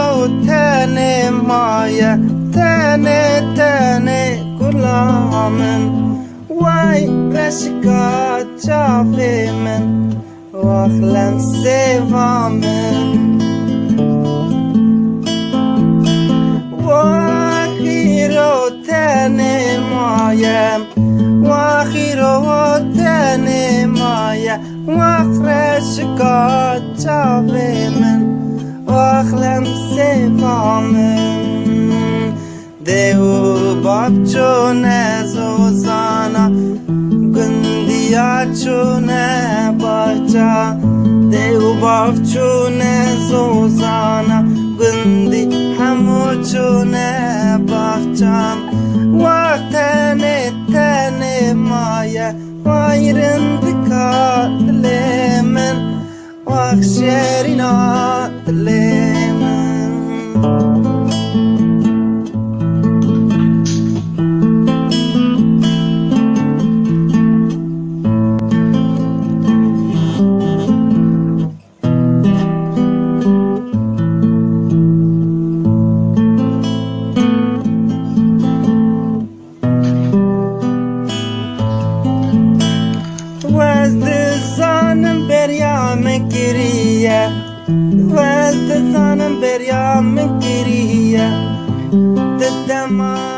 Astiyag-Tenê Maye Tenê gulamın Vay reşka çavemin Vaxlem sevamın Astiyag-Tenê Maye Astiyag-Tenê Maye Vax reşka çavemin Vaxlem sevamın Dehu babçone zozana Gündiya çune bahça Dehu babçone zozana Gündi hamu çune bahça Astiyag-Tenê Maye Vayrındıka dilemen Vax şerina dilemen Vazdı zanım beryamı geriye Vazdı zanım beryamı geriye Dedema